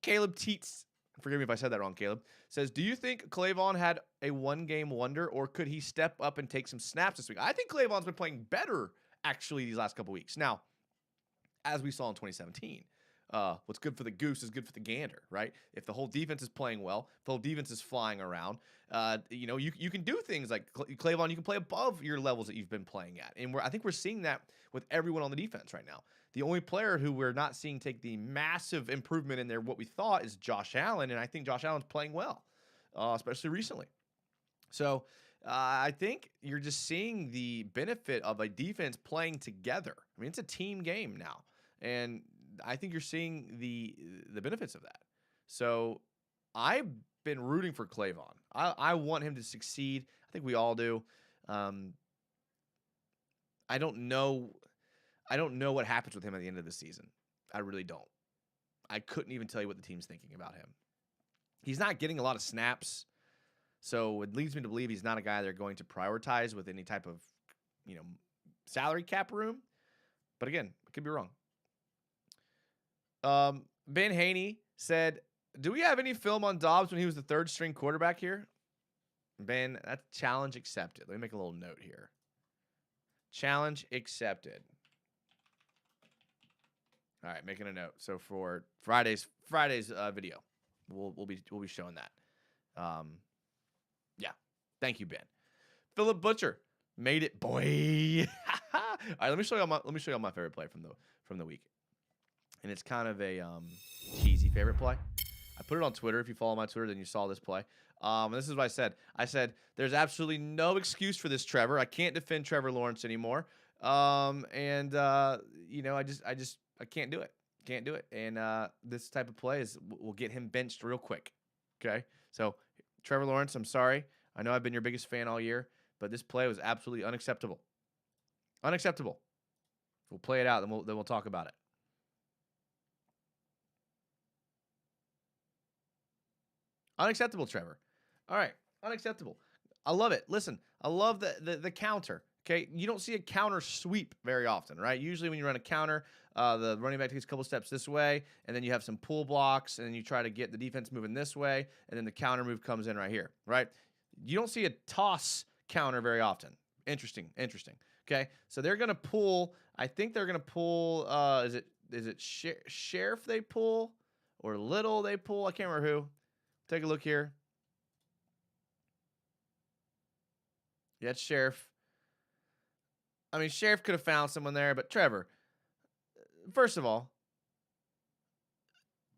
Caleb Teets, forgive me if I said that wrong, Caleb, says, do you think Clavon had a one-game wonder, or could he step up and take some snaps this week? I think Clavon's been playing better actually these last couple weeks. Now, as we saw in 2017, what's good for the goose is good for the gander, right? If the whole defense is playing well, if the whole defense is flying around, you can do things like Clavon, you can play above your levels that you've been playing at. And I think we're seeing that with everyone on the defense right now. The only player who we're not seeing take the massive improvement in there, what we thought, is Josh Allen, and I think Josh Allen's playing well, especially recently. So I think you're just seeing the benefit of a defense playing together. I mean, it's a team game now, and I think you're seeing the benefits of that. So I've been rooting for Clavon. I want him to succeed. I think we all do. I don't know what happens with him at the end of the season. I really don't. I couldn't even tell you what the team's thinking about him. He's not getting a lot of snaps, so it leads me to believe he's not a guy they're going to prioritize with any type of, salary cap room. But again, I could be wrong. Ben Haney said, do we have any film on Dobbs when he was the third string quarterback here? Ben, that's challenge accepted. Let me make a little note here. Challenge accepted. All right, making a note. So for Friday's video, we'll be showing that. Yeah. Thank you, Ben. Philip Butcher made it, boy. All right, let me show you my favorite play from the week. And it's kind of a cheesy favorite play. I put it on Twitter. If you follow my Twitter, then you saw this play. And this is what I said. I said, there's absolutely no excuse for this, Trevor. I can't defend Trevor Lawrence anymore. I can't do it. Can't do it. And this type of play will get him benched real quick. Okay? So, Trevor Lawrence, I'm sorry. I know I've been your biggest fan all year, but this play was absolutely unacceptable. Unacceptable. We'll play it out, then we'll talk about it. Unacceptable, Trevor. All right, unacceptable. I love it. Listen, I love the counter. Okay, you don't see a counter sweep very often, right? Usually when you run a counter, the running back takes a couple steps this way, and then you have some pull blocks, and then you try to get the defense moving this way, and then the counter move comes in right here, right? You don't see a toss counter very often. Interesting. Okay, so they're gonna pull. I think they're gonna pull. Is it Sheriff they pull or Little they pull? I can't remember who. Take a look here. Yeah, it's Sheriff. I mean, Sheriff could have found someone there, but Trevor, first of all,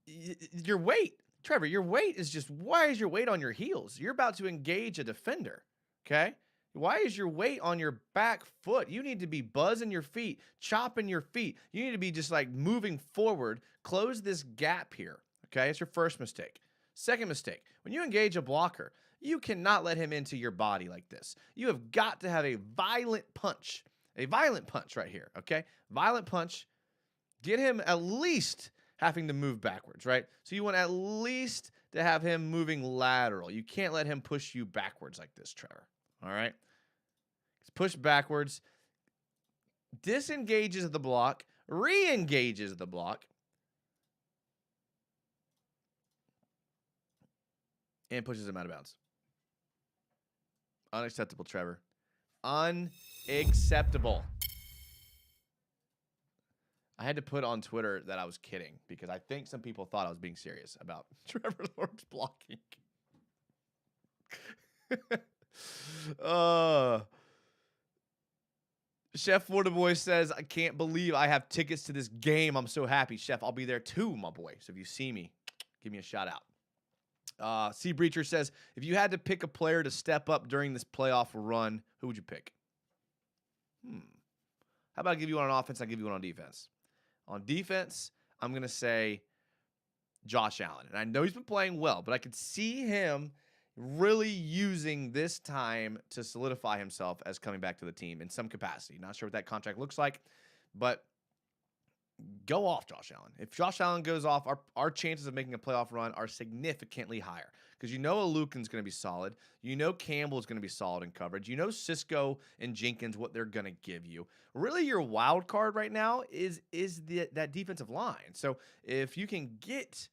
your weight. Trevor, your weight is just, why is your weight on your heels? You're about to engage a defender, okay? Why is your weight on your back foot? You need to be buzzing your feet, chopping your feet. You need to be just like moving forward. Close this gap here, okay? It's your first mistake. Second mistake, when you engage a blocker, you cannot let him into your body like this. You have got to have a violent punch right here, okay? Violent punch. Get him at least having to move backwards, right? So you want at least to have him moving lateral. You can't let him push you backwards like this, Trevor, all right? Push backwards, disengages the block, re-engages the block, and pushes him out of bounds. Unacceptable, Trevor. Unacceptable. I had to put on Twitter that I was kidding because I think some people thought I was being serious about Trevor Lawrence blocking. Chef Waterboy says, I can't believe I have tickets to this game. I'm so happy. Chef, I'll be there too, my boy. So if you see me, give me a shout out. C Breacher says, if you had to pick a player to step up during this playoff run, who would you pick? How about I give you one on offense, I'll give you one on defense. On defense, I'm going to say Josh Allen. And I know he's been playing well, but I could see him really using this time to solidify himself as coming back to the team in some capacity. Not sure what that contract looks like, but go off Josh Allen. If Josh Allen goes off, our chances of making a playoff run are significantly higher because you know Alukin's going to be solid. You know Campbell's going to be solid in coverage. You know Cisco and Jenkins, what they're going to give you. Really, your wild card right now is that defensive line. So if you can get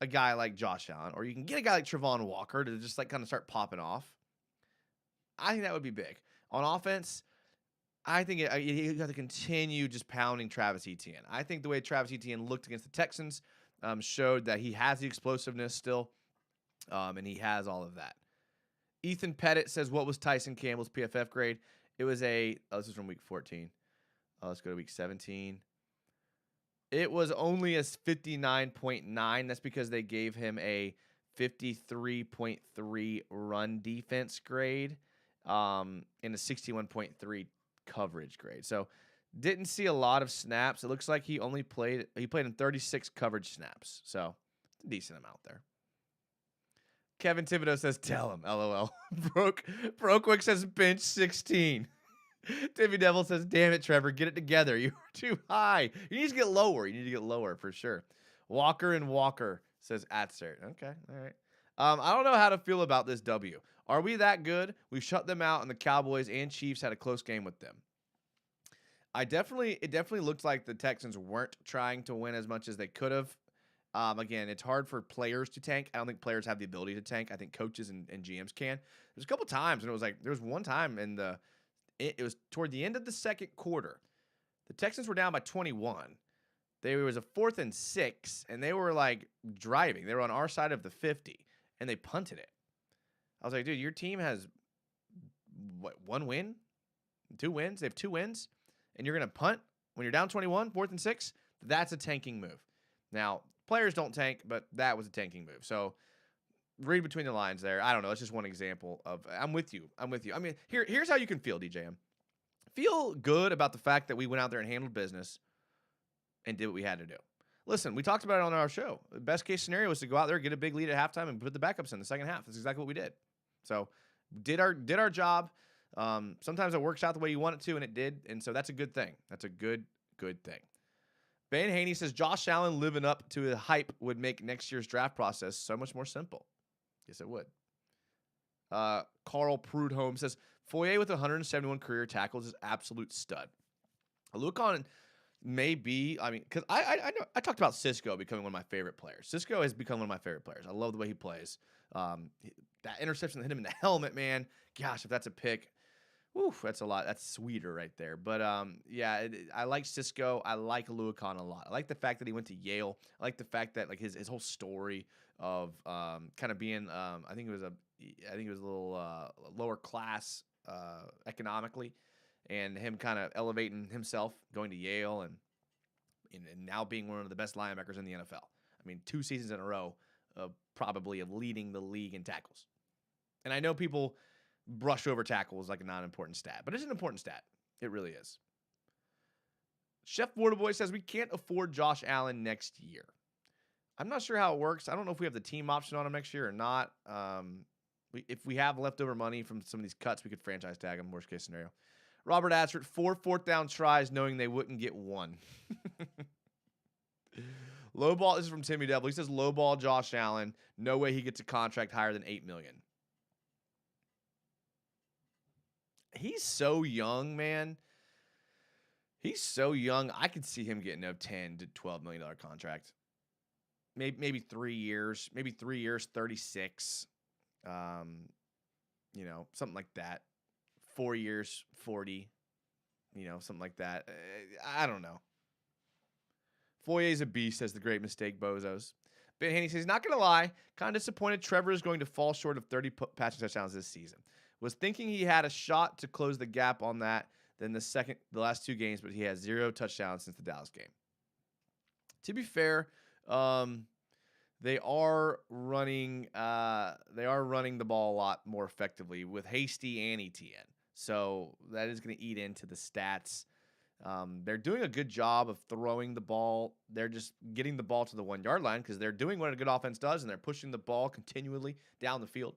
a guy like Josh Allen or you can get a guy like Travon Walker to just like kind of start popping off, I think that would be big. On offense, I think you have to continue just pounding Travis Etienne. I think the way Travis Etienne looked against the Texans showed that he has the explosiveness still, and he has all of that. Ethan Pettit says, what was Tyson Campbell's PFF grade? It was this is from week 14. Let's go to week 17. It was only a 59.9. That's because they gave him a 53.3 run defense grade and a 61.3 coverage grade. So didn't see a lot of snaps. It looks like he played in 36 coverage snaps. So it's a decent amount there. Kevin Thibodeau says, tell him, LOL. Brokewick says bench 16. Timmy Devil says, damn it, Trevor, get it together. You were too high. You need to get lower. You need to get lower for sure. Walker and Walker Says Atzert. Okay, all right. I don't know how to feel about this W. Are we that good? We shut them out, and the Cowboys and Chiefs had a close game with them. It definitely looked like the Texans weren't trying to win as much as they could have. Again, it's hard for players to tank. I don't think players have the ability to tank. I think coaches and GMs can. There's a couple times, and there was one time it was toward the end of the second quarter. The Texans were down by 21. There was a 4th and 6, and they were like driving. They were on our side of the 50, and they punted it. I was like, dude, your team has what, 1 win? 2 wins? They have 2 wins, and you're going to punt when you're down 21, 4th and 6? That's a tanking move. Now, players don't tank, but that was a tanking move. So read between the lines there. I don't know. It's just one example of I'm with you. I mean, here's how you can feel, DJM. Feel good about the fact that we went out there and handled business and did what we had to do. Listen, we talked about it on our show. The best case scenario was to go out there, get a big lead at halftime, and put the backups in the second half. That's exactly what we did. So did our job. Sometimes it works out the way you want it to, and it did. And so that's a good thing. That's a good thing. Ben Haney says Josh Allen living up to the hype would make next year's draft process so much more simple. Yes, it would. Carl Prudhomme says Foye with 171 career tackles is absolute stud. Lucan may be, because I know I talked about Cisco becoming one of my favorite players. Cisco has become one of my favorite players. I love the way he plays. That interception that hit him in the helmet, man. Gosh, if that's a pick, whew, that's a lot. That's sweeter right there. But I like Cisco. I like Lucan a lot. I like the fact that he went to Yale. I like the fact that like his whole story of kind of being I think it was a little lower class economically, and him kind of elevating himself, going to Yale, and now being one of the best linebackers in the NFL. I mean, 2 seasons in a row probably of leading the league in tackles. And I know people brush over tackles like a non-important stat, but it's an important stat. It really is. Chef Waterboy says we can't afford Josh Allen next year. I'm not sure how it works. I don't know if we have the team option on him next year or not. If we have leftover money from some of these cuts, we could franchise tag him, worst case scenario. Robert Atzert, 4 fourth down tries knowing they wouldn't get 1. Low ball, this is from Timmy Devil. He says low ball Josh Allen. No way he gets a contract higher than $8 million. He's so young, man. He's so young. I could see him getting a $10 to $12 million contract. Maybe 3 years. Maybe 3 years, 36. Something like that. 4 years, 40. Something like that. I don't know. Foyer's a beast, says the great mistake, bozos. Ben Haney says, not going to lie, kind of disappointed Trevor is going to fall short of 30 passing touchdowns this season. Was thinking he had a shot to close the gap on that than the last 2 games, but he has 0 touchdowns since the Dallas game. To be fair, they are running the ball a lot more effectively with Hasty and Etienne. So that is going to eat into the stats. They're doing a good job of throwing the ball. They're just getting the ball to the 1 yard line because they're doing what a good offense does, and they're pushing the ball continually down the field.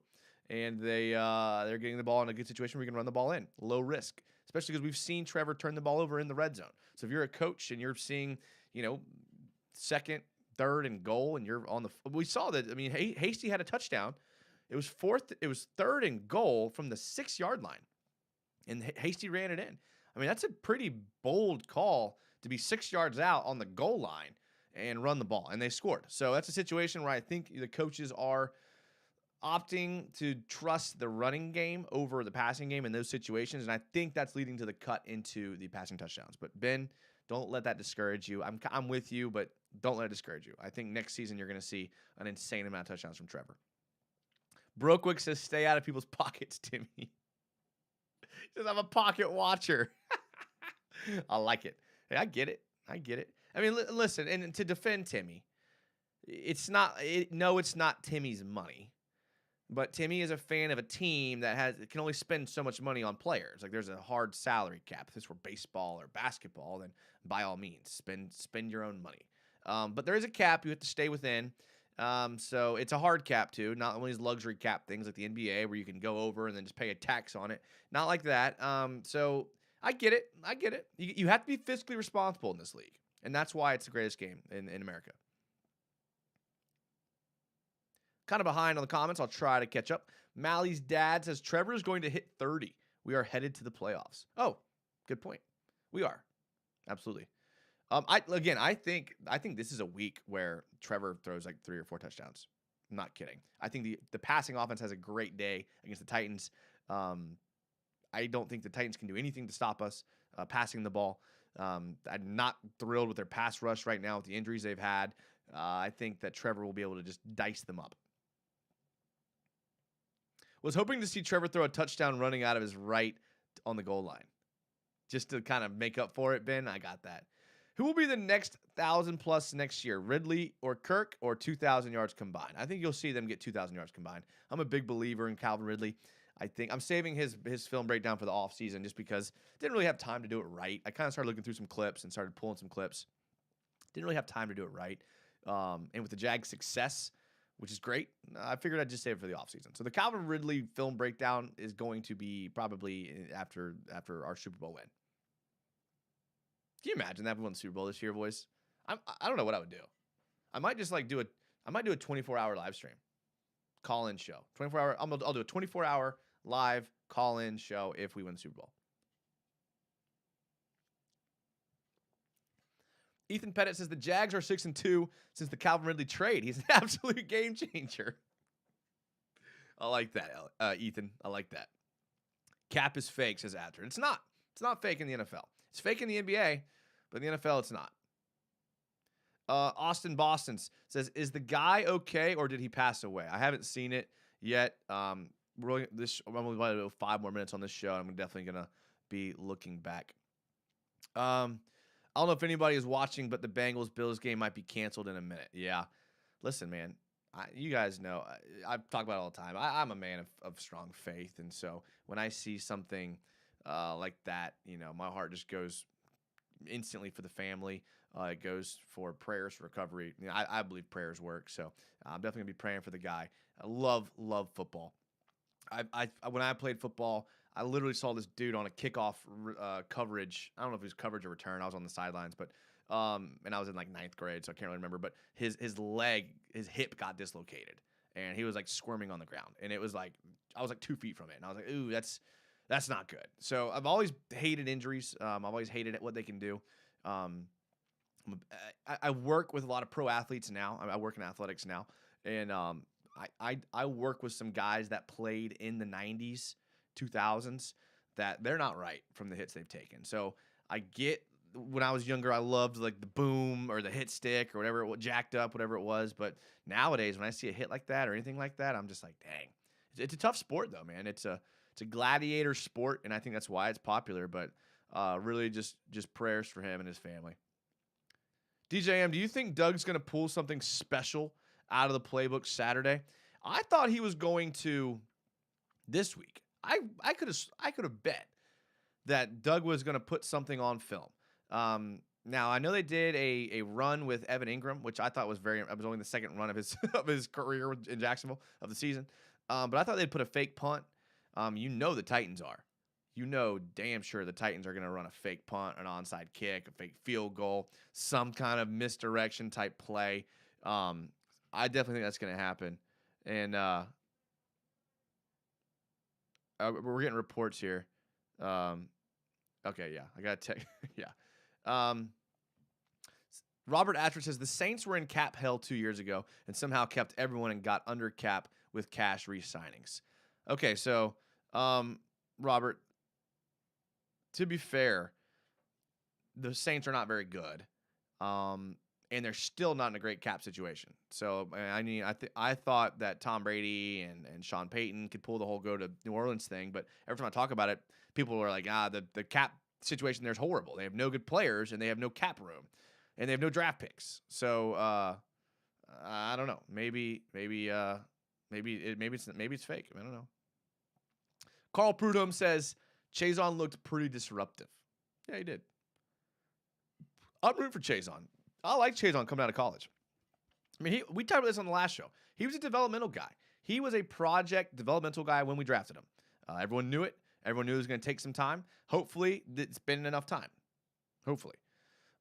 And they're getting the ball in a good situation where you can run the ball in, low risk, especially because we've seen Trevor turn the ball over in the red zone. So if you're a coach and you're seeing, 2nd, 3rd, and goal, and you're on we saw that. I mean, Hasty had a touchdown. It was 3rd and goal from the 6 yard line, and Hasty ran it in. I mean, that's a pretty bold call to be 6 yards out on the goal line and run the ball, and they scored. So that's a situation where I think the coaches are opting to trust the running game over the passing game in those situations, and I think that's leading to the cut into the passing touchdowns. But Ben, don't let that discourage you. I'm with you, but don't let it discourage you. I think next season you're going to see an insane amount of touchdowns from Trevor. Brokewick says, stay out of people's pockets, Timmy. He says, I'm a pocket watcher. I like it. Hey, I get it. I mean, listen, and to defend Timmy, it's not Timmy's money. But Timmy is a fan of a team that can only spend so much money on players. Like, there's a hard salary cap. If this were baseball or basketball, then by all means, spend your own money. But there is a cap you have to stay within. So it's a hard cap too. Not only is luxury cap things like the NBA where you can go over and then just pay a tax on it. Not like that. So I get it. You have to be fiscally responsible in this league, and that's why it's the greatest game in America. Kind of behind on the comments. I'll try to catch up. Mally's dad says Trevor is going to hit 30. We are headed to the playoffs. Oh, good point. We are. Absolutely. I think this is a week where Trevor throws like 3 or 4 touchdowns. I'm not kidding. I think the passing offense has a great day against the Titans. I don't think the Titans can do anything to stop us passing the ball. I'm not thrilled with their pass rush right now with the injuries they've had. I think that Trevor will be able to just dice them up. Was hoping to see Trevor throw a touchdown running out of his right on the goal line. Just to kind of make up for it, Ben. I got that. Who will be the next 1,000+ next year? Ridley or Kirk or 2,000 yards combined? I think you'll see them get 2,000 yards combined. I'm a big believer in Calvin Ridley. I think I'm saving his film breakdown for the offseason just because I didn't really have time to do it right. I kind of started looking through some clips and started pulling some clips. Didn't really have time to do it right. And with the Jags' success, which is great, I figured I'd just save it for the offseason. So the Calvin Ridley film breakdown is going to be probably after our Super Bowl win. Can you imagine that if we won the Super Bowl this year, boys? I don't know what I would do. I might just do a 24-hour live stream, call-in show. 24-hour. I'll do a 24-hour live call-in show if we win the Super Bowl. Ethan Pettit says the Jags are 6-2 since the Calvin Ridley trade. He's an absolute game changer. I like that, Ethan. I like that. Cap is fake, says Adler. It's not. It's not fake in the NFL. It's fake in the NBA, but in the NFL, it's not. Austin Boston says, is the guy okay or did he pass away? I haven't seen it yet. I'm only going to do 5 more minutes on this show. I'm definitely going to be looking back. I don't know if anybody is watching, but the Bengals-Bills game might be canceled in a minute. Yeah. Listen, man, you guys know, I talk about it all the time. I'm a man of strong faith, and so when I see something like that, my heart just goes instantly for the family. It goes for prayers for recovery. I believe prayers work, so I'm definitely going to be praying for the guy. I love football. When I played football, I literally saw this dude on a kickoff coverage. I don't know if it was coverage or return. I was on the sidelines, but and I was in like 9th grade, so I can't really remember. But his hip got dislocated, and he was like squirming on the ground. And it was like I was like 2 feet from it, and I was like, ooh, that's not good. So I've always hated injuries. I've always hated what they can do. I work with a lot of pro athletes now. I work in athletics now, and I work with some guys that played in the 90s. 2000s that they're not right from the hits they've taken. So I get when I was younger, I loved like the boom or the hit stick or whatever, jacked up, whatever it was. But nowadays, when I see a hit like that or anything like that, I'm just like, dang. It's a tough sport though, man. It's a gladiator sport, and I think that's why it's popular. But really, just prayers for him and his family. DJM, do you think Doug's going to pull something special out of the playbook Saturday? I thought he was going to this week. I could have bet that Doug was going to put something on film. Now I know they did a run with Evan Ingram, which I thought was only the second run of his career in Jacksonville of the season. But I thought they'd put a fake punt. The Titans are. Damn sure the Titans are going to run a fake punt, an onside kick, a fake field goal, some kind of misdirection type play. I definitely think that's going to happen. And we're getting reports here. Okay, yeah, I got to check. Yeah. Robert Atcher says the Saints were in cap hell 2 years ago and somehow kept everyone and got under cap with cash re-signings. Okay, so Robert, to be fair, the Saints are not very good. And they're still not in a great cap situation. So I thought that Tom Brady and Sean Payton could pull the whole go to New Orleans thing, but every time I talk about it, people are like, the cap situation there is horrible. They have no good players and they have no cap room, and they have no draft picks. So I don't know. Maybe it's fake. I don't know. Carl Prudhomme says Chazon looked pretty disruptive. Yeah, he did. I'm rooting for Chazon. I like Chazon coming out of college. I mean, we talked about this on the last show. He was a developmental guy. He was a project developmental guy when we drafted him. Everyone knew it. Everyone knew it was going to take some time. Hopefully, it's been enough time. Hopefully.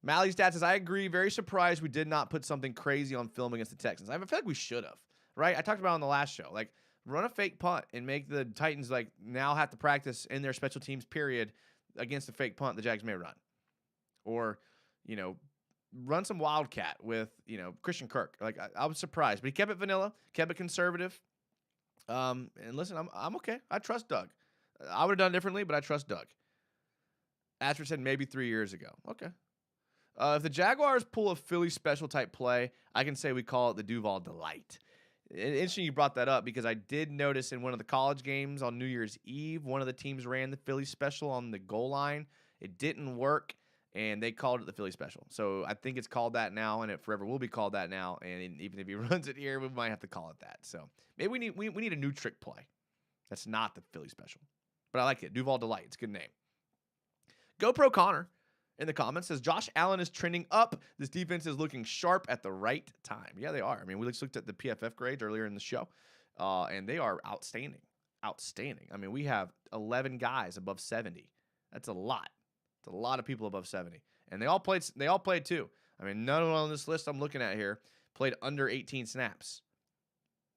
Mally's dad says, I agree. Very surprised we did not put something crazy on film against the Texans. I feel like we should have. right? I talked about it on the last show. Like, run a fake punt and make the Titans, like, now have to practice in their special teams period against the fake punt the Jags may run. Or, run some wildcat with, Christian Kirk. Like, I was surprised. But he kept it vanilla, kept it conservative. And listen, I'm okay. I trust Doug. I would have done it differently, but I trust Doug. Ashford said maybe 3 years ago. Okay. If the Jaguars pull a Philly special type play, I can say we call it the Duval Delight. Interesting you brought that up because I did notice in one of the college games on New Year's Eve, one of the teams ran the Philly special on the goal line. It didn't work, and they called it the Philly special. So I think it's called that now, and it forever will be called that now. And even if he runs it here, we might have to call it that. So maybe we need a new trick play. That's not the Philly special. But I like it. Duval Delight. It's a good name. GoPro Connor in the comments says, Josh Allen is trending up. This defense is looking sharp at the right time. Yeah, they are. I mean, we just looked at the PFF grades earlier in the show, and they are outstanding. Outstanding. I mean, we have 11 guys above 70. That's a lot. It's a lot of people above 70. And they all played too. I mean, none of them on this list I'm looking at here played under 18 snaps.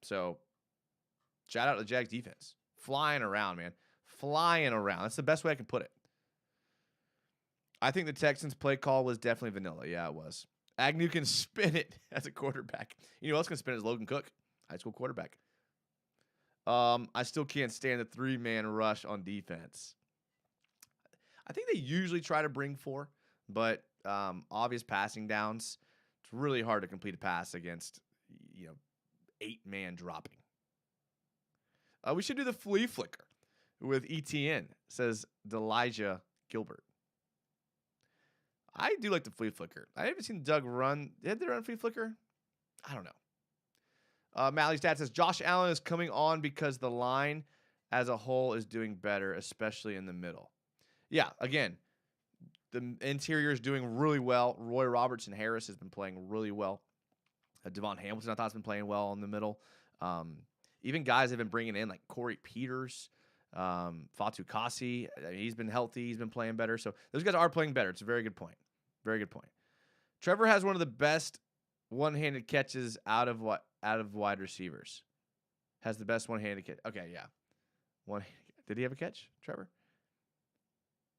So, shout out to the Jags defense. Flying around, man. Flying around. That's the best way I can put it. I think the Texans play call was definitely vanilla. Yeah, it was. Agnew can spin it as a quarterback. You know who else can spin it is Logan Cook, high school quarterback. I still can't stand the 3-man rush on defense. I think they usually try to bring 4, but obvious passing downs, it's really hard to complete a pass against 8-man dropping. We should do the flea flicker with ETN, says Delijah Gilbert. I do like the flea flicker. I haven't seen Doug run. Did they run flea flicker? I don't know. Mally's dad says Josh Allen is coming on because the line as a whole is doing better, especially in the middle. Yeah, again, the interior is doing really well. Roy Robertson Harris has been playing really well. Devon Hamilton, I thought, has been playing well in the middle. Even guys have been bringing in like Corey Peters, Fatu Kasi. He's been healthy. He's been playing better. So those guys are playing better. It's a very good point. Very good point. Trevor has one of the best one-handed catches out of wide receivers. Has the best one-handed catch. Okay, yeah. Did he have a catch, Trevor?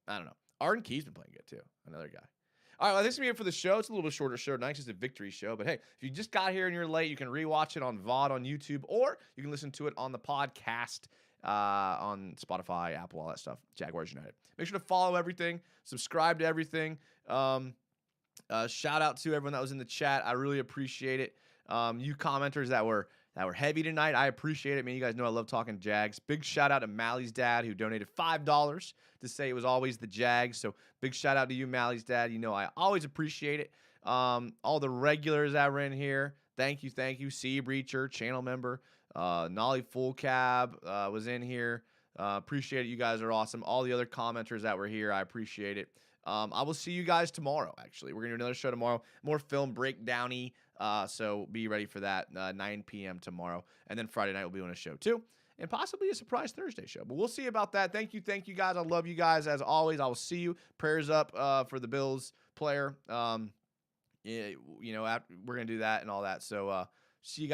I don't know. Arden Key's been playing good too. Another guy. All right, well, this is going to be it for the show. It's a little bit shorter show tonight. It's just a victory show. But hey, if you just got here and you're late, you can rewatch it on VOD on YouTube, or you can listen to it on the podcast on Spotify, Apple, all that stuff. Jaguars United. Make sure to follow everything. Subscribe to everything. Shout out to everyone that was in the chat. I really appreciate it. You commenters that were heavy tonight, I appreciate it, man. You guys know I love talking Jags. Big shout out to Mally's dad, who donated $5 to say it was always the Jags. So big shout out to you, Mally's dad. You know I always appreciate it. All the regulars that were in here, thank you. Sea Breacher, channel member. Nolly Full Cab was in here. Appreciate it. You guys are awesome. All the other commenters that were here, I appreciate it. I will see you guys tomorrow, actually. We're going to do another show tomorrow. More film breakdowny. So be ready for that, 9 p.m. tomorrow. And then Friday night we'll be on a show too. And possibly a surprise Thursday show. But we'll see about that. Thank you, guys. I love you guys as always. I will see you. Prayers up for the Bills player. We're going to do that and all that. So see you guys.